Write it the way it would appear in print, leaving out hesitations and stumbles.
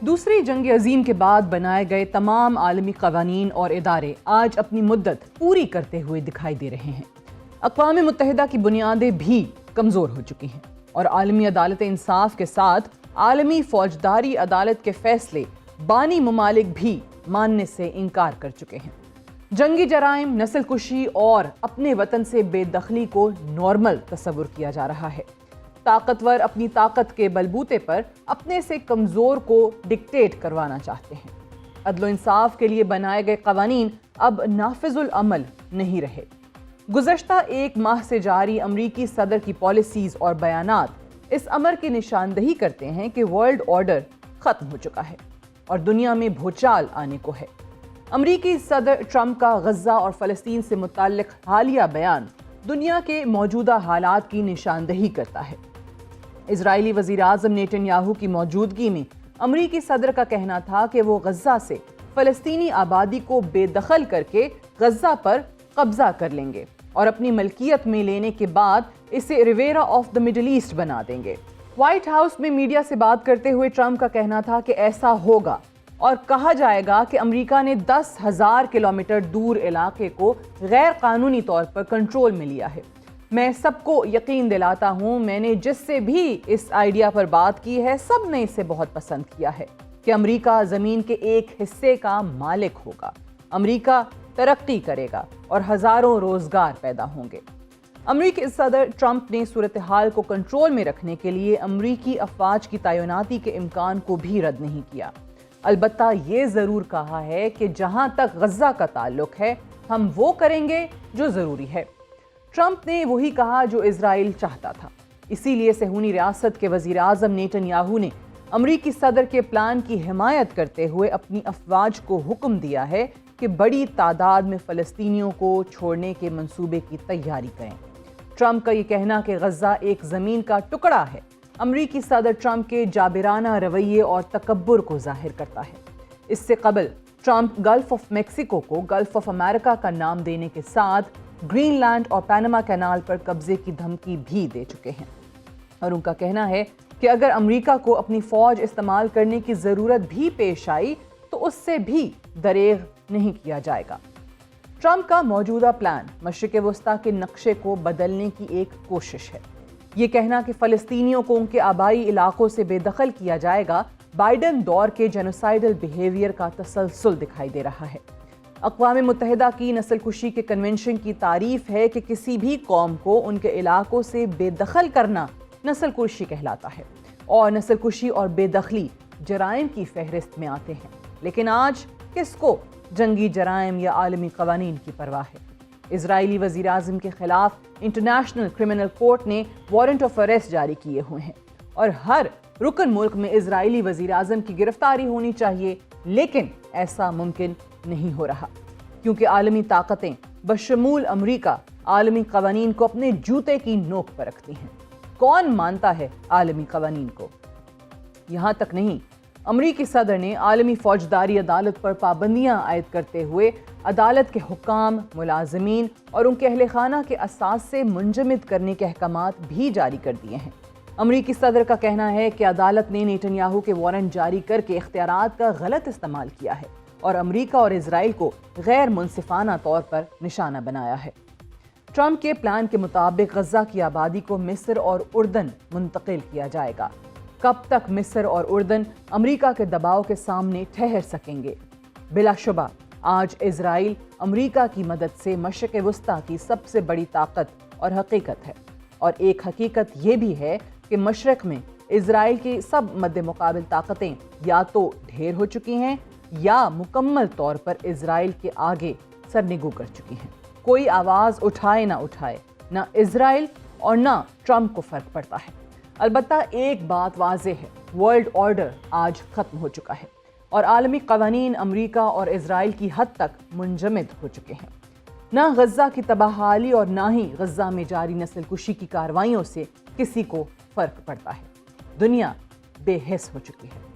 دوسری جنگ عظیم کے بعد بنائے گئے تمام عالمی قوانین اور ادارے آج اپنی مدت پوری کرتے ہوئے دکھائی دے رہے ہیں۔ اقوام متحدہ کی بنیادیں بھی کمزور ہو چکی ہیں اور عالمی عدالت انصاف کے ساتھ عالمی فوجداری عدالت کے فیصلے بانی ممالک بھی ماننے سے انکار کر چکے ہیں۔ جنگی جرائم، نسل کشی اور اپنے وطن سے بے دخلی کو نارمل تصور کیا جا رہا ہے۔ طاقتور اپنی طاقت کے بلبوتے پر اپنے سے کمزور کو ڈکٹیٹ کروانا چاہتے ہیں۔ عدل و انصاف کے لیے بنائے گئے قوانین اب نافذ العمل نہیں رہے۔ گزشتہ ایک ماہ سے جاری امریکی صدر کی پالیسیز اور بیانات اس امر کی نشاندہی کرتے ہیں کہ ورلڈ آرڈر ختم ہو چکا ہے اور دنیا میں بھوچال آنے کو ہے۔ امریکی صدر ٹرمپ کا غزہ اور فلسطین سے متعلق حالیہ بیان دنیا کے موجودہ حالات کی نشاندہی کرتا ہے۔ اسرائیلی وزیر اعظم نیتن یاہو کی موجودگی میں امریکی صدر کا کہنا تھا کہ وہ غزہ سے فلسطینی آبادی کو بے دخل کر کے غزہ پر قبضہ کر لیں گے اور اپنی ملکیت میں لینے کے بعد اسے ریویرا آف دا مڈل ایسٹ بنا دیں گے۔ وائٹ ہاؤس میں میڈیا سے بات کرتے ہوئے ٹرمپ کا کہنا تھا کہ ایسا ہوگا اور کہا جائے گا کہ امریکہ نے 10,000 کلومیٹر دور علاقے کو غیر قانونی طور پر کنٹرول میں لیا ہے۔ میں سب کو یقین دلاتا ہوں، میں نے جس سے بھی اس آئیڈیا پر بات کی ہے سب نے اسے بہت پسند کیا ہے کہ امریکہ زمین کے ایک حصے کا مالک ہوگا، امریکہ ترقی کرے گا اور ہزاروں روزگار پیدا ہوں گے۔ امریکی صدر ٹرمپ نے صورتحال کو کنٹرول میں رکھنے کے لیے امریکی افواج کی تعیناتی کے امکان کو بھی رد نہیں کیا۔ البتہ یہ ضرور کہا ہے کہ جہاں تک غزہ کا تعلق ہے ہم وہ کریں گے جو ضروری ہے۔ ٹرمپ نے وہی کہا جو اسرائیل چاہتا تھا۔ اسی لیے صہیونی ریاست کے وزیر اعظم نیتن یاہو نے امریکی صدر کے پلان کی حمایت کرتے ہوئے اپنی افواج کو حکم دیا ہے کہ بڑی تعداد میں فلسطینیوں کو چھوڑنے کے منصوبے کی تیاری کریں۔ ٹرمپ کا یہ کہنا کہ غزہ ایک زمین کا ٹکڑا ہے امریکی صدر ٹرمپ کے جابرانہ رویے اور تکبر کو ظاہر کرتا ہے۔ اس سے قبل ٹرمپ گلف آف میکسیکو کو گلف آف امریکہ کا نام دینے کے ساتھ گرین لینڈ اور پاناما کینال پر قبضے کی دھمکی بھی دے چکے ہیں اور ان کا کہنا ہے کہ اگر امریکہ کو اپنی فوج استعمال کرنے کی ضرورت بھی پیش آئی تو اس سے بھی دریغ نہیں کیا جائے گا۔ ٹرمپ کا موجودہ پلان مشرق وسطیٰ کے نقشے کو بدلنے کی ایک کوشش ہے۔ یہ کہنا کہ فلسطینیوں کو ان کے آبائی علاقوں سے بے دخل کیا جائے گا بائیڈن دور کے جینوسائیڈل بیہیویئر کا تسلسل دکھائی دے رہا ہے۔ اقوام متحدہ کی نسل کشی کے کنونشن کی تعریف ہے کہ کسی بھی قوم کو ان کے علاقوں سے بے دخل کرنا نسل کشی کہلاتا ہے اور نسل کشی اور بے دخلی جرائم کی فہرست میں آتے ہیں۔ لیکن آج کس کو جنگی جرائم یا عالمی قوانین کی پرواہ ہے؟ اسرائیلی وزیر اعظم کے خلاف انٹرنیشنل کرمنل کورٹ نے وارنٹ آف اریسٹ جاری کیے ہوئے ہیں اور ہر رکن ملک میں اسرائیلی وزیر اعظم کی گرفتاری ہونی چاہیے، لیکن ایسا ممکن نہیں ہو رہا کیونکہ عالمی طاقتیں بشمول امریکہ عالمی قوانین کو اپنے جوتے کی نوک پر رکھتی ہیں۔ کون مانتا ہے عالمی قوانین کو؟ یہاں تک نہیں، امریکی صدر نے عالمی فوجداری عدالت پر پابندیاں عائد کرتے ہوئے عدالت کے حکام، ملازمین اور ان کے اہل خانہ کے اساس سے منجمد کرنے کے احکامات بھی جاری کر دیے ہیں۔ امریکی صدر کا کہنا ہے کہ عدالت نے نیتن یاہو کے وارنٹ جاری کر کے اختیارات کا غلط استعمال کیا ہے اور امریکہ اور اسرائیل کو غیر منصفانہ طور پر نشانہ بنایا ہے۔ ٹرمپ کے پلان کے مطابق غزہ کی آبادی کو مصر اور اردن منتقل کیا جائے گا۔ کب تک مصر اور اردن امریکہ کے دباؤ کے سامنے ٹھہر سکیں گے؟ بلا شبہ آج اسرائیل امریکہ کی مدد سے مشرق وسطیٰ کی سب سے بڑی طاقت اور حقیقت ہے، اور ایک حقیقت یہ بھی ہے کہ مشرق میں اسرائیل کی سب مد مقابل طاقتیں یا تو ڈھیر ہو چکی ہیں یا مکمل طور پر اسرائیل کے آگے سرنگو کر چکی ہیں۔ کوئی آواز اٹھائے نہ اٹھائے، نہ اسرائیل اور نہ ٹرمپ کو فرق پڑتا ہے۔ البتہ ایک بات واضح ہے، ورلڈ آرڈر آج ختم ہو چکا ہے اور عالمی قوانین امریکہ اور اسرائیل کی حد تک منجمد ہو چکے ہیں۔ نہ غزہ کی تباہی اور نہ ہی غزہ میں جاری نسل کشی کی کارروائیوں سے کسی کو فرق پڑتا ہے۔ دنیا بے حس ہو چکی ہے۔